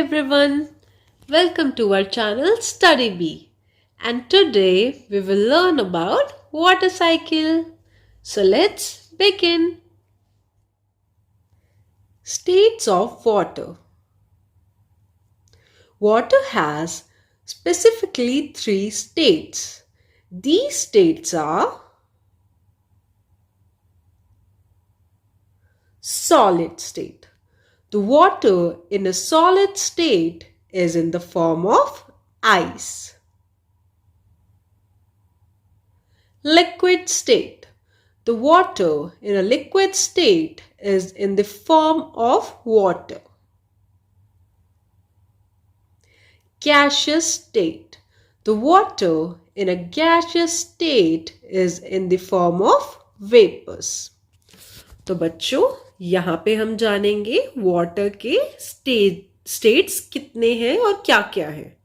everyone, welcome to our channel Study Bee, and today we will learn about water cycle. So let's begin. States of water. Water has specifically three states. These states are solid state. The water in a solid state is in the form of ice. Liquid state. The water in a liquid state is in the form of water. Gaseous state. The water in a gaseous state is in the form of vapors. तो बच्चों यहाँ पे हम जानेंगे water के states कितने हैं और क्या क्या है।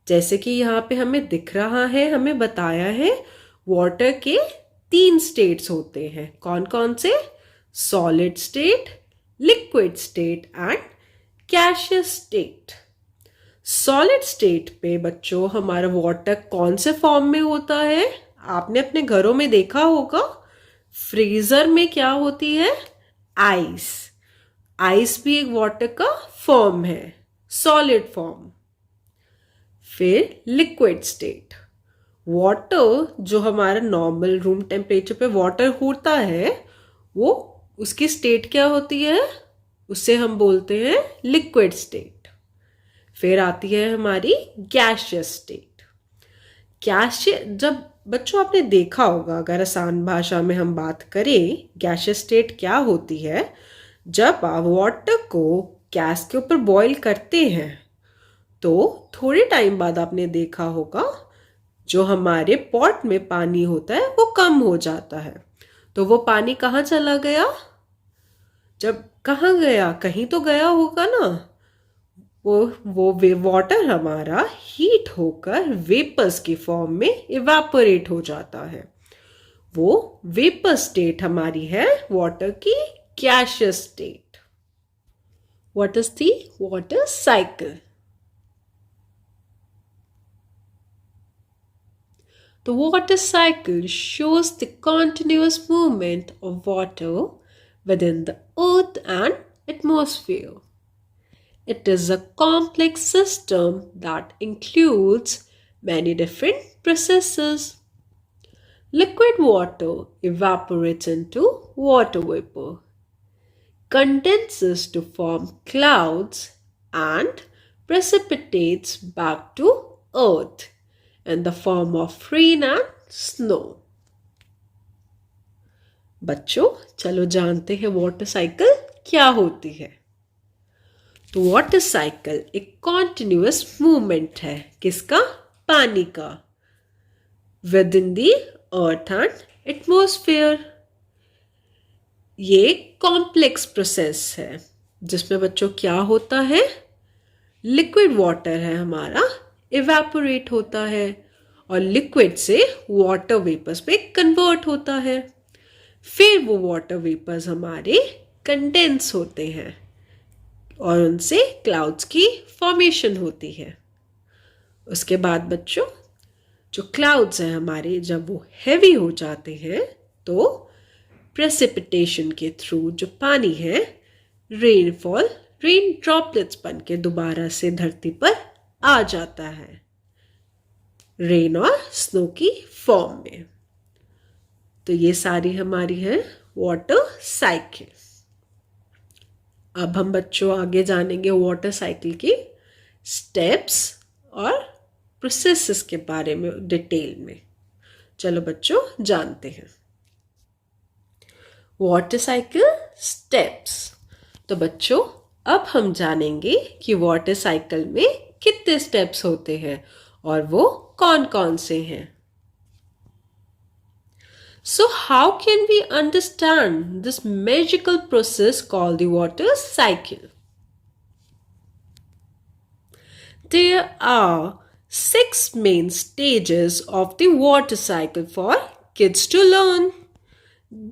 जैसे कि यहाँ पे हमें दिख रहा है, हमें बताया है वाटर के 3 स्टेट्स होते हैं। कौन कौन से? Solid state, liquid state and gaseous state. Solid state पे बच्चों हमारा वाटर कौन से फॉर्म में होता है? आपने अपने घरों में देखा होगा, फ्रीजर में क्या होती है? आइस। आइस भी एक वाटर का फॉर्म है, सॉलिड फॉर्म। फिर लिक्विड स्टेट। वाटर जो हमारा नॉर्मल रूम टेम्परेचर पे वाटर होता है, वो उसकी स्टेट क्या होती है? उसे हम बोलते हैं लिक्विड स्टेट। फिर आती है हमारी गैसियस स्टेट। जब बच्चों आपने देखा होगा, अगर आसान भाषा में हम बात करें, गैसियस स्टेट क्या होती है? जब आप वाटर को गैस के ऊपर बॉईल करते हैं तो थोड़े टाइम बाद आपने देखा होगा जो हमारे पॉट में पानी होता है वो कम हो जाता है। तो वो पानी कहाँ चला गया? जब कहाँ गया? कहीं तो गया होगा ना। वो वाटर हमारा हीट होकर वेपर्स की फॉर्म में इवेपोरेट हो जाता है। वो वेपर स्टेट हमारी है वाटर की gaseous state. What is the water cycle? The water cycle shows the continuous movement of water within the earth and atmosphere. It is a complex system that includes many different processes. Liquid water evaporates into water vapor, condenses to form clouds, and precipitates back to earth in the form of rain and snow. बच्चों चलो जानते हैं water cycle क्या होती है। तो water cycle एक continuous movement है। किसका? पानी का। With in the earth and atmosphere. ये कॉम्प्लेक्स प्रोसेस है जिसमें बच्चों क्या होता है? लिक्विड वाटर है हमारा, इवेपोरेट होता है और लिक्विड से वाटर वेपर्स पे कन्वर्ट होता है। फिर वो वाटर वेपर्स हमारे कंडेंस होते हैं और उनसे क्लाउड्स की फॉर्मेशन होती है। उसके बाद बच्चों जो क्लाउड्स हैं हमारे, जब वो हैवी हो जाते हैं तो प्रेसिपिटेशन के थ्रू जो पानी है, रेन ड्रॉपलेट्स बन के दोबारा से धरती पर आ जाता है, रेन और स्नो की फॉर्म में। तो ये सारी हमारी है वाटर साइकिल। अब हम बच्चों आगे जानेंगे वाटर साइकिल के स्टेप्स और प्रोसेसेस के बारे में डिटेल में। चलो बच्चों जानते हैं वाटर साइकिल स्टेप्स। तो बच्चों अब हम जानेंगे कि वाटर साइकिल में कितने स्टेप्स होते हैं और वो कौन कौन से हैं। So how can we understand this magical process called the water cycle? There are 6 main stages of the water cycle for kids to learn.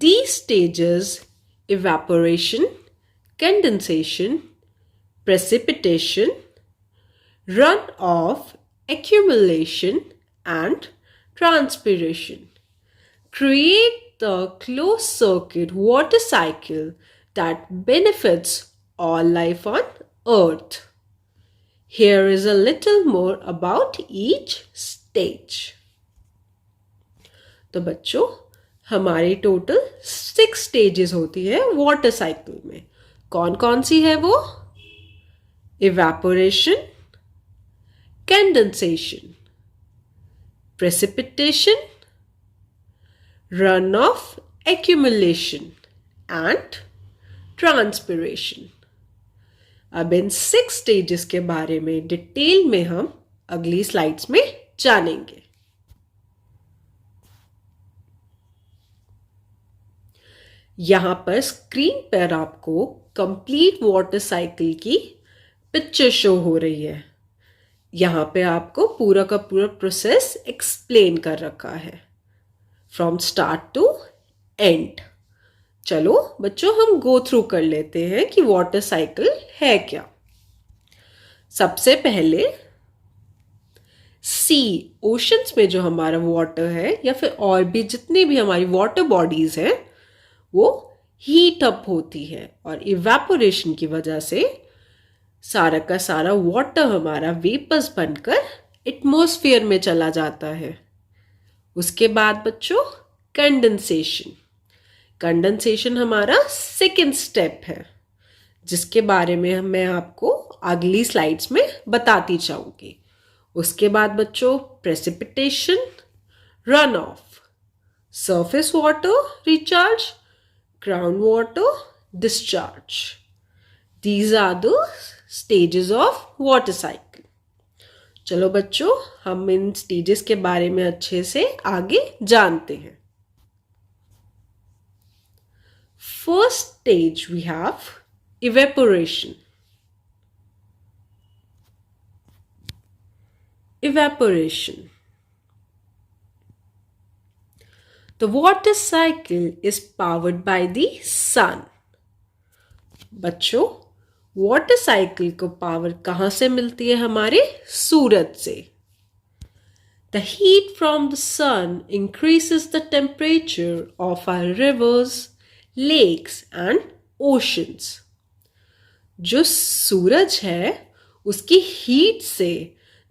These stages: evaporation, condensation, precipitation, runoff, accumulation, and transpiration create the closed circuit water cycle that benefits all life on Earth. Here is a little more about each stage. तो बच्चों, हमारी total 6 stages होती है water cycle में. कौन कौन सी है वो? Evaporation, condensation, precipitation, runoff, accumulation and transpiration. अब इन 6 स्टेजेस के बारे में डिटेल में हम अगली स्लाइड्स में जानेंगे. यहां पर स्क्रीन पर आपको कंप्लीट वाटर साइकिल की पिक्चर शो हो रही है. यहां पे आपको पूरा का पूरा प्रोसेस एक्सप्लेन कर रखा है फ्रॉम स्टार्ट टू एंड. चलो बच्चों, हम गो थ्रू कर लेते हैं कि वाटर साइकिल है क्या. सबसे पहले सी, ओशंस में जो हमारा वाटर है या फिर और भी जितनी भी हमारी वाटर बॉडीज हैं वो हीट अप होती है और इवेपोरेशन की वजह से सारा का सारा वाटर हमारा वेपर्स बनकर एटमॉस्फेयर में चला जाता है. उसके बाद बच्चों कंडेंसेशन. कंडेंसेशन हमारा सेकेंड स्टेप है जिसके बारे में मैं आपको अगली स्लाइड्स में बताती जाऊंगी. उसके बाद बच्चों precipitation, run of, surface water recharge, ground water discharge. These are the stages of water cycle. चलो बच्चों, हम इन स्टेजेस के बारे में अच्छे से आगे जानते हैं. First stage we have evaporation. Evaporation. The water cycle is powered by the sun. बच्चों, वाटर साइकिल को पावर कहाँ से मिलती है? हमारे सूरज से. The heat from the sun increases the temperature of our rivers, lakes and oceans. जो सूरज है उसकी हीट से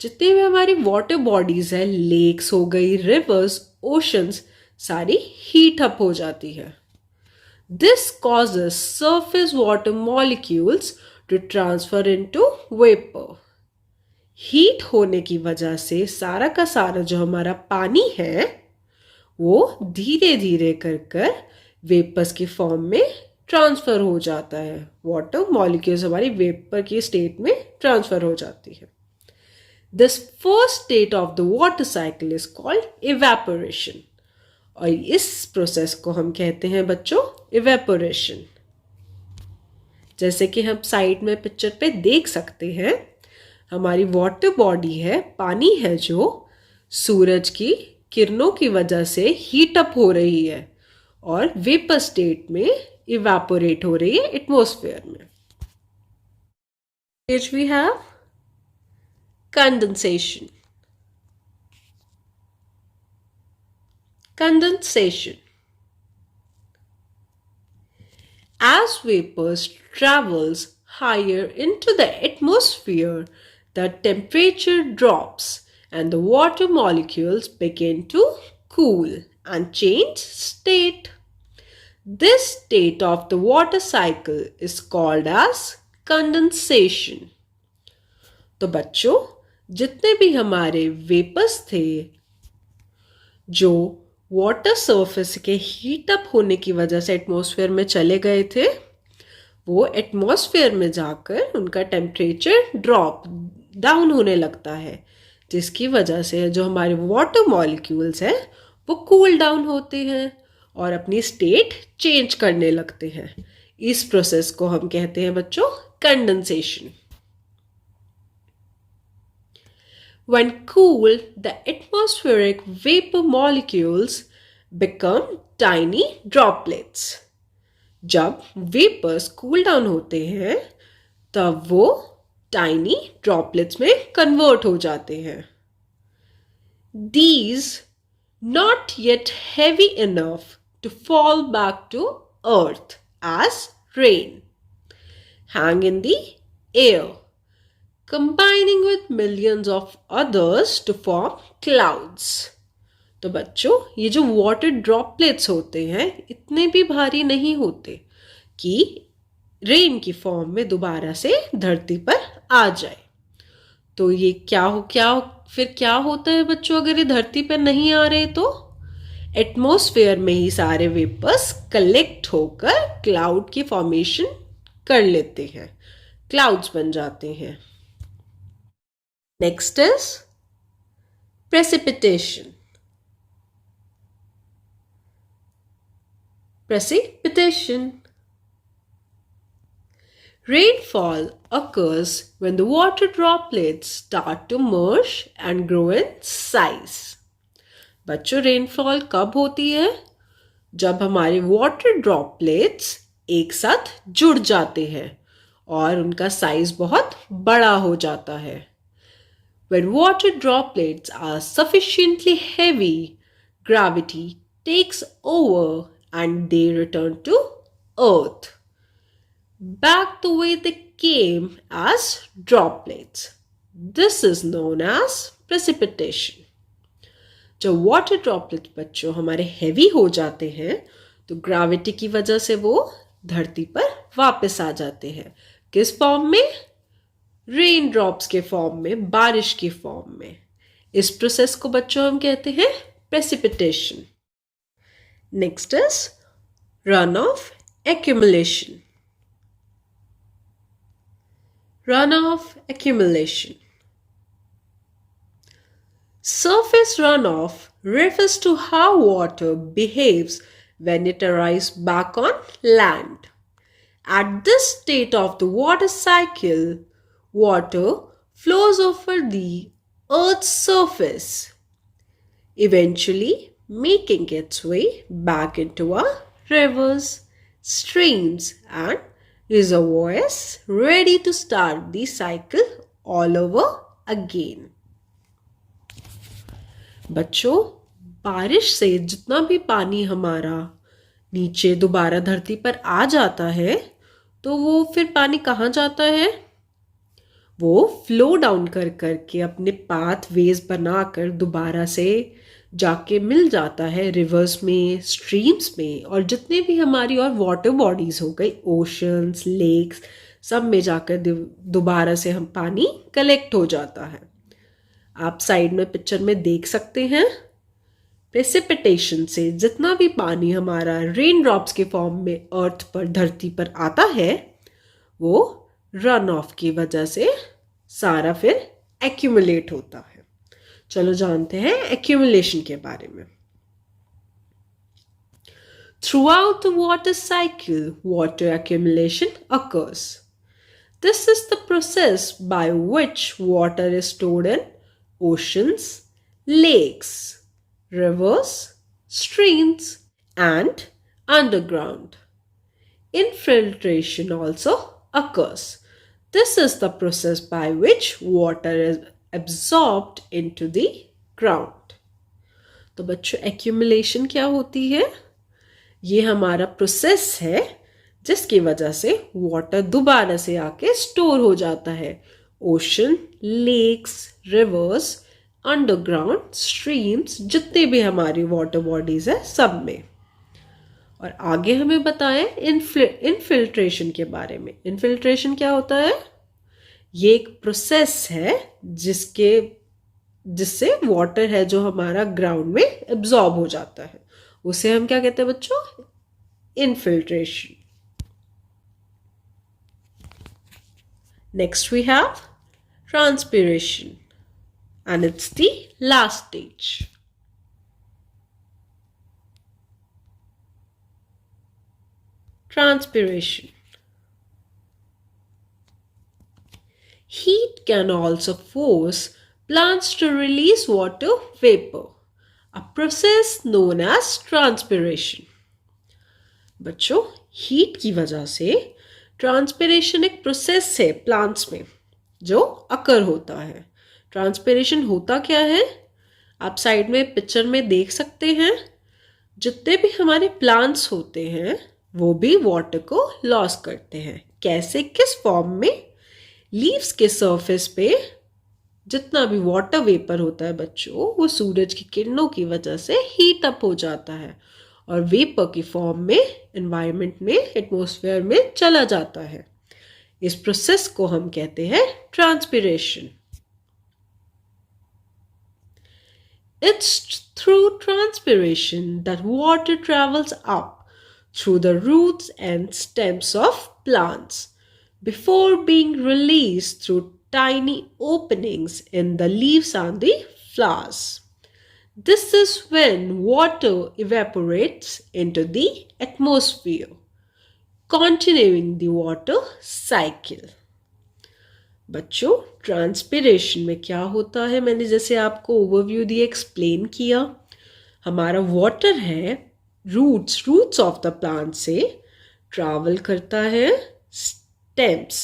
जितने भी हमारी वाटर बॉडीज है, लेक्स हो गई, रिवर्स, ओशंस, सारी हीट अप हो जाती है. This causes surface water molecules to transfer into vapor. Heat होने की वजह से सारा का सारा जो हमारा पानी है वो धीरे धीरे कर वेपर्स की फॉर्म में ट्रांसफर हो जाता है. वाटर मॉलिक्यूल्स हमारी वेपर की स्टेट में ट्रांसफर हो जाती है. This first state of the water cycle is called evaporation और इस प्रोसेस को हम कहते हैं बच्चों इवेपोरेशन. जैसे कि हम साइड में पिक्चर पे देख सकते हैं, हमारी वाटर बॉडी है, पानी है जो सूरज की किरणों की वजह से हीट अप हो रही है और वेपर स्टेट में इवेपोरेट हो रही है एटमॉस्फेयर में. Next we have condensation. Condensation. As vapors travels higher into the atmosphere, the temperature drops and the water molecules begin to cool and change state. This state of the water cycle is called as condensation. तो बच्चों, जितने भी हमारे vapours थे जो water surface के heat up होने की वजह से एटमॉस्फेयर में चले गए थे, वो एटमॉस्फेयर में जाकर उनका टेम्परेचर ड्रॉप डाउन होने लगता है, जिसकी वजह से जो हमारे वाटर मॉलिक्यूल्स हैं वो कूल डाउन होते हैं और अपनी स्टेट चेंज करने लगते हैं. इस प्रोसेस को हम कहते हैं बच्चों condensation. When cooled, the atmospheric vapor molecules become tiny droplets. जब वेपर्स कूल डाउन होते हैं तब वो टाइनी ड्रॉपलेट्स में कन्वर्ट हो जाते हैं. These, not yet heavy enough to fall back to earth as rain, hang in the air, combining with millions of others to form clouds. तो बच्चों, ये जो वाटर ड्रॉपलेट्स होते हैं इतने भी भारी नहीं होते कि रेन की फॉर्म में दोबारा से धरती पर आ जाए. तो ये क्या होता है बच्चों अगर ये धरती पर नहीं आ रहे? तो एटमॉस्फेयर में ही सारे वेपर्स कलेक्ट होकर क्लाउड की फॉर्मेशन कर लेते हैं, क्लाउड्स बन जाते हैं. Next is precipitation. Rainfall occurs when the water droplets start to merge and grow in size. बच्चों, रेनफॉल कब होती है? जब हमारे वाटर ड्रॉपलेट्स एक साथ जुड़ जाते हैं और उनका साइज बहुत बड़ा हो जाता है. When water droplets are sufficiently heavy, gravity takes over and they return to earth back the way they came as droplets. This is known as precipitation. जब वाटर ड्रॉपलेट बच्चों हमारे हैवी हो जाते हैं तो ग्रेविटी की वजह से वो धरती पर वापस आ जाते हैं. किस फॉर्म में? रेन ड्रॉप्स के फॉर्म में, बारिश की फॉर्म में. इस प्रोसेस को बच्चों हम कहते हैं precipitation. Next is run of accumulation. Runoff accumulation. Surface runoff refers to how water behaves when it arrives back on land. At this state of the water cycle, water flows over the Earth's surface, eventually making its way back into our rivers, streams, and reservoirs, ready to start the cycle all over again. बच्चों, बारिश से जितना भी पानी हमारा नीचे दोबारा धरती पर आ जाता है तो वो फिर पानी कहाँ जाता है? वो फ्लो डाउन कर करके अपने पाथ वेज बनाकर दोबारा से जाके मिल जाता है रिवर्स में, स्ट्रीम्स में, और जितने भी हमारी और वाटर बॉडीज हो गई, ओशंस, लेक्स, सब में जाकर दोबारा से हम पानी कलेक्ट हो जाता है. आप साइड में पिक्चर में देख सकते हैं. प्रेसिपिटेशन से जितना भी पानी हमारा रेन ड्रॉप्स के फॉर्म में अर्थ पर, धरती पर आता है, वो रन ऑफ की वजह से सारा फिर एक्यूमुलेट होता है. चलो जानते हैं एक्यूमुलेशन के बारे में. Throughout the water cycle, water accumulation occurs. This is the process by which water is stored in oceans, lakes, rivers, streams, and underground. Infiltration also occurs. This is the process by which water is absorbed into the ground. तो बच्चों, accumulation क्या होती है? ये हमारा process है जिसकी वजह से वाटर दोबारा से आके स्टोर हो जाता है ocean, lakes, rivers, underground, streams, जितने भी हमारी वाटर बॉडीज है सब में. और आगे हमें बताएं इनफिल्ट्रेशन के बारे में. इनफिल्ट्रेशन क्या होता है? ये एक प्रोसेस है जिससे वाटर है जो हमारा ग्राउंड में एब्जॉर्ब हो जाता है, उसे हम क्या कहते हैं बच्चों? Infiltration. Next we have transpiration and it's the last stage. Transpiration. Heat can also force plants to release water vapor, a process known as transpiration. बच्चों, हीट की वजह से ट्रांसपिरेशन एक प्रोसेस है प्लांट्स में जो अकर होता है। ट्रांसपिरेशन होता क्या है, आप साइड में पिक्चर में देख सकते हैं। जितने भी हमारे प्लांट्स होते हैं वो भी वाटर को लॉस करते हैं। कैसे, किस फॉर्म में? लीव्स के सरफेस पे जितना भी वाटर वेपर होता है बच्चों, वो सूरज की किरणों की वजह से हीट अप हो जाता है और वेपर की फॉर्म में एनवायरनमेंट में, एटमॉस्फेयर में चला जाता है। इस प्रोसेस को हम कहते हैं transpiration. It's through transpiration that water travels up through the roots and stems of plants before being released through tiny openings in the leaves and the flowers. This is when water evaporates into the atmosphere, continuing the water cycle. बच्चों, transpiration में क्या होता है, मैंने जैसे आपको overview दिया, explain किया। हमारा वाटर है, रूट्स ऑफ द प्लांट से ट्रैवल करता है स्टेम्स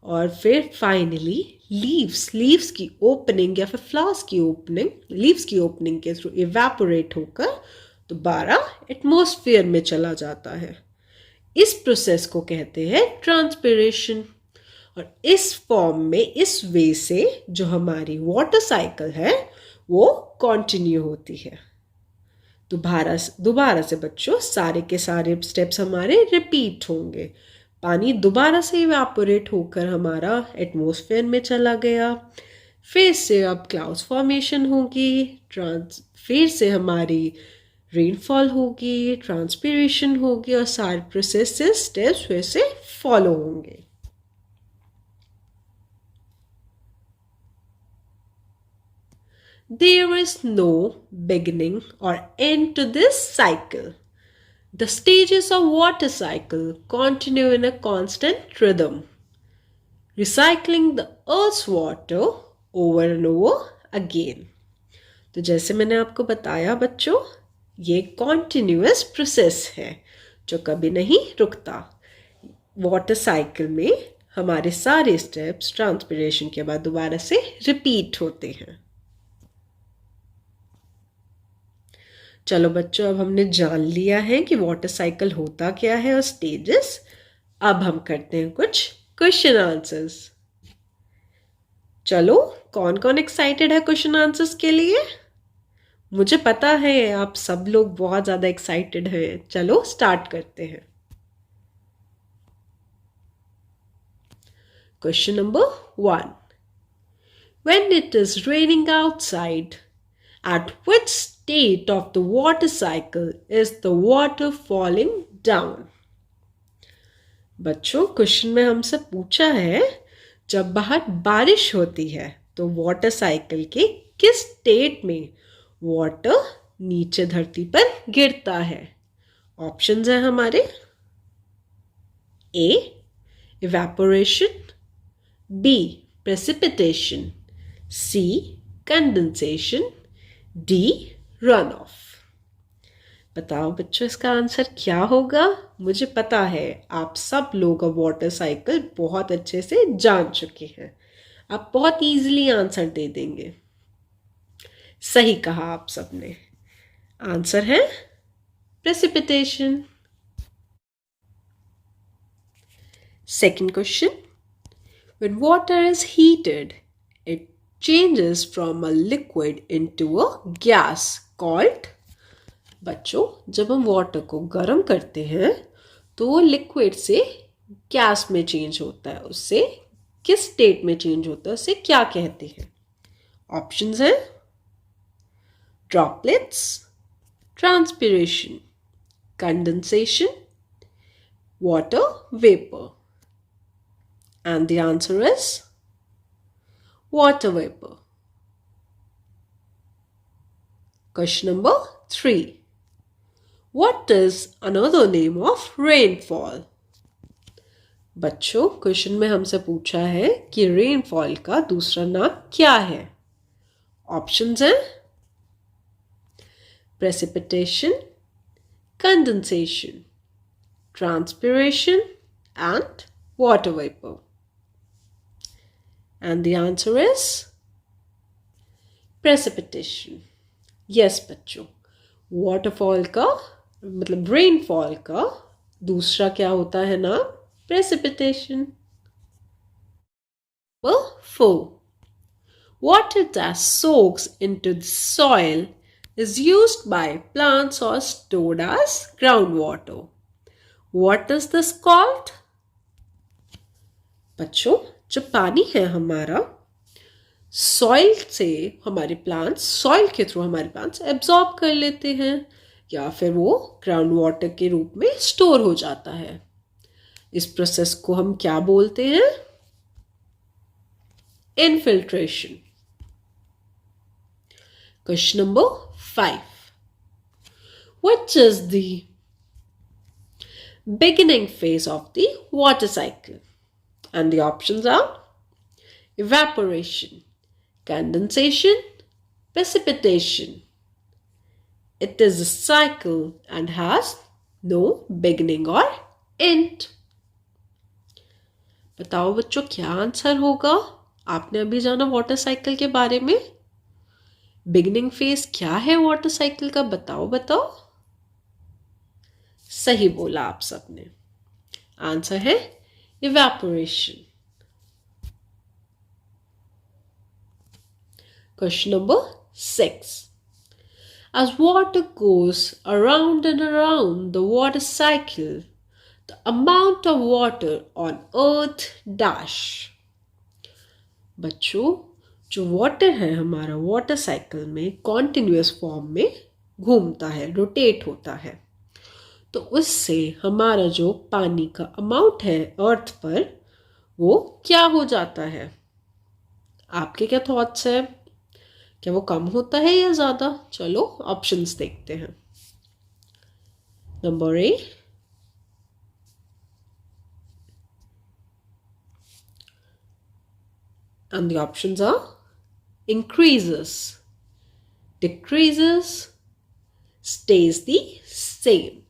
और फिर फाइनली लीव्स की ओपनिंग या फिर फ्लावर्स की ओपनिंग, लीव्स की ओपनिंग के थ्रू इवेपोरेट होकर दोबारा एटमॉस्फेयर में चला जाता है। इस प्रोसेस को कहते हैं ट्रांसपिरेशन। और इस फॉर्म में, इस वे से जो हमारी वाटर साइकिल है वो कंटिन्यू होती है। दोबारा से बच्चों सारे के सारे स्टेप्स हमारे रिपीट होंगे। पानी दोबारा से इवेपोरेट होकर हमारा एटमॉस्फेयर में चला गया, फिर से अब क्लाउड्स फॉर्मेशन होगी, फिर से हमारी रेनफॉल होगी, ट्रांसपिरेशन होगी और सारे प्रोसेसेस स्टेप्स फिर से फॉलो होंगे। There is no beginning or end to this cycle. The stages of water cycle continue in a constant rhythm, recycling the earth's water over and over again. तो जैसे मैंने आपको बताया बच्चों, ये कॉन्टिन्यूअस प्रोसेस है जो कभी नहीं रुकता। वाटर साइकिल में हमारे सारे स्टेप्स ट्रांसपिरेशन के बाद दोबारा से रिपीट होते हैं। चलो बच्चों, अब हमने जान लिया है कि वाटर साइकिल होता क्या है और स्टेजेस। अब हम करते हैं कुछ क्वेश्चन आंसर्स। चलो, कौन कौन एक्साइटेड है क्वेश्चन आंसर्स के लिए? मुझे पता है आप सब लोग बहुत ज़्यादा एक्साइटेड हैं। चलो स्टार्ट करते हैं। Question number 1, When it is raining outside, at which state of the water cycle is the water falling down? बच्चों, क्वेश्चन में हमसे पूछा है जब बाहर बारिश होती है तो वाटर साइकिल के किस स्टेट में वाटर नीचे धरती पर गिरता है। ऑप्शंस हैं हमारे, A evaporation, B precipitation, C condensation, D run off. बताओ बच्चों, इसका आंसर क्या होगा? मुझे पता है आप सब लोग अब वाटर साइकिल बहुत अच्छे से जान चुके हैं, आप बहुत इजीली आंसर दे देंगे। सही कहा आप सबने, आंसर है precipitation. Second question, when water is heated, it changes from a liquid into a gas called। बच्चों, जब हम वाटर को गर्म करते हैं तो वो लिक्विड से गैस में चेंज होता है। उससे किस स्टेट में चेंज होता है, उसे क्या कहते हैं? ऑप्शंस हैं droplets, transpiration, condensation, water vapour. And the answer is water vapor. Question number 3. What is another name of rainfall? बच्चों, क्वेश्चन में हमसे पूछा है कि रेनफॉल का दूसरा नाम क्या है। ऑप्शंस हैं precipitation, condensation, transpiration and water vapor? And the answer is precipitation. Yes बच्चों, waterfall का मतलब rainfall का दूसरा क्या होता है नाम? Precipitation. Number 4. Water that soaks into the soil is used by plants or stored as groundwater. What is this called? बच्चों, जो पानी है हमारा सॉइल से हमारे प्लांट्स सॉइल के थ्रू हमारे प्लांट्स एब्जॉर्ब कर लेते हैं या फिर वो ग्राउंड वाटर के रूप में स्टोर हो जाता है। इस प्रोसेस को हम क्या बोलते हैं? Infiltration. Question number 5. Which is the beginning phase of the water cycle? And the options are evaporation, condensation, precipitation. It is a cycle and has no beginning or end. बताओ बच्चों क्या आंसर होगा? आपने अभी जाना वाटर साइकिल के बारे में। बिगिनिंग फेज क्या है वाटर साइकिल का? बताओ बताओ। सही बोला आप सबने। आंसर है evaporation. Question number 6. As water goes around and around the water cycle, the amount of water on earth dash. बच्चों, जो वाटर है हमारा वाटर साइकिल में कॉन्टिन्यूअस फॉर्म में घूमता है, रोटेट होता है, तो उससे हमारा जो पानी का अमाउंट है अर्थ पर वो क्या हो जाता है? आपके क्या थॉट्स है? क्या वो कम होता है या ज़्यादा? चलो ऑप्शंस देखते हैं। Number A, and the options are increases, decreases, stays the same,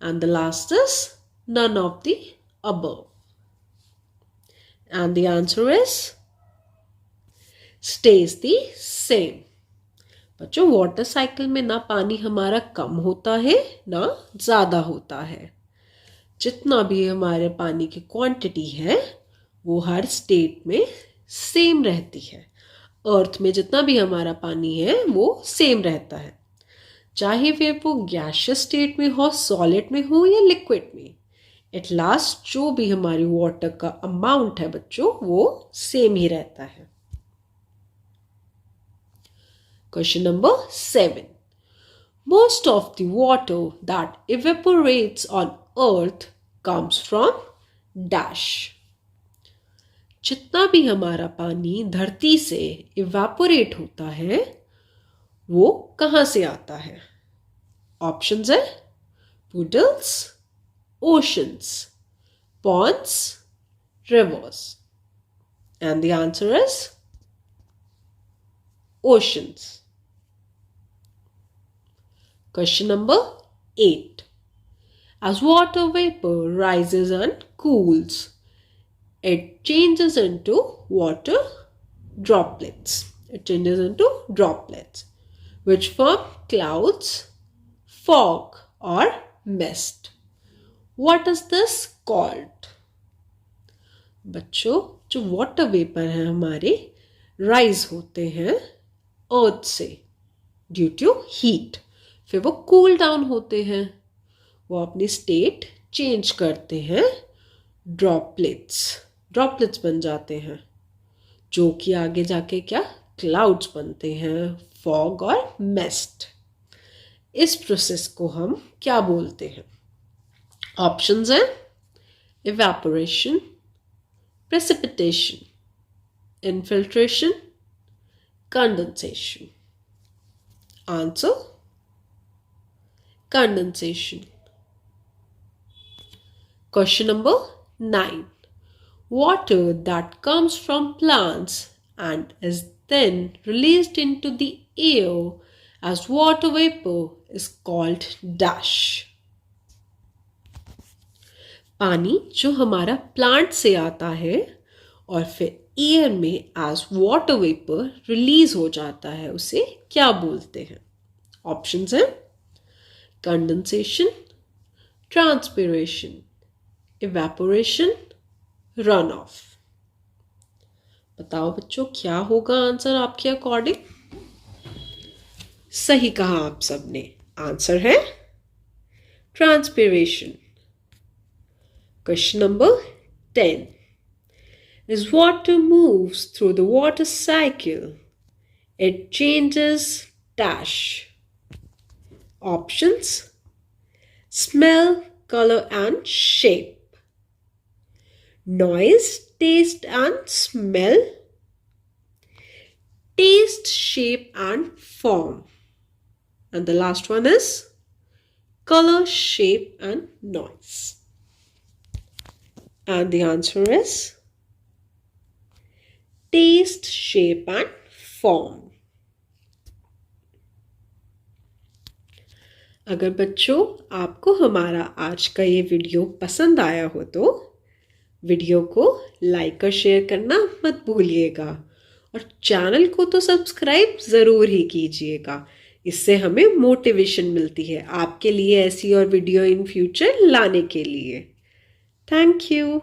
and the last is none of the above. And the answer is stays the same. बच्चों, वाटर साइकिल में ना पानी हमारा कम होता है ना ज़्यादा होता है। जितना भी हमारे पानी की क्वांटिटी है वो हर स्टेट में सेम रहती है। अर्थ में जितना भी हमारा पानी है वो सेम रहता है, चाहे फिर वो गैसियस स्टेट में हो, सॉलिड में हो या लिक्विड में। एट लास्ट जो भी हमारी वाटर का अमाउंट है बच्चों वो सेम ही रहता है। Question number 7. Most of the water that evaporates on earth comes from dash. जितना भी हमारा पानी धरती से इवेपोरेट होता है वो कहाँ से आता है? ऑप्शंस है puddles, oceans, ponds, rivers. And the answer is oceans. Question number 8. As water vapor rises and cools, it changes into water droplets. It changes into droplets, which form clouds, fog, or mist. What is this called? बच्चों, जो water vapour है हमारे rise होते हैं अर्थ से due to heat, फिर वो cool down होते हैं, वो अपनी स्टेट चेंज करते हैं, ड्रॉपलेट्स बन जाते हैं, जो कि आगे जाके क्या क्लाउड्स बनते हैं, फॉग और मिस्ट। इस प्रोसेस को हम क्या बोलते हैं? ऑप्शंस हैं evaporation, precipitation, infiltration, condensation. Answer condensation. Question number 9. Water that comes from plants and is then released into the air as water vapor is called dash. पानी जो हमारा प्लांट से आता है और फिर एयर में एज वाटर वेपर रिलीज हो जाता है, उसे क्या बोलते हैं? ऑप्शंस हैं condensation, transpiration, evaporation, run off. बताओ बच्चों, क्या होगा आंसर आपके अकॉर्डिंग? सही कहा आप सबने, आंसर है transpiration. Question number 10. As water moves through the water cycle, it changes dash. Options: smell, color and shape, noise, taste and smell, taste, shape and form, and the last one is color, shape and noise. And the answer is taste, shape and form. अगर बच्चों आपको हमारा आज का ये video पसंद आया हो तो वीडियो को लाइक और शेयर करना मत भूलिएगा और चैनल को तो सब्सक्राइब ज़रूर ही कीजिएगा। इससे हमें मोटिवेशन मिलती है आपके लिए ऐसी और वीडियो इन फ्यूचर लाने के लिए। Thank you.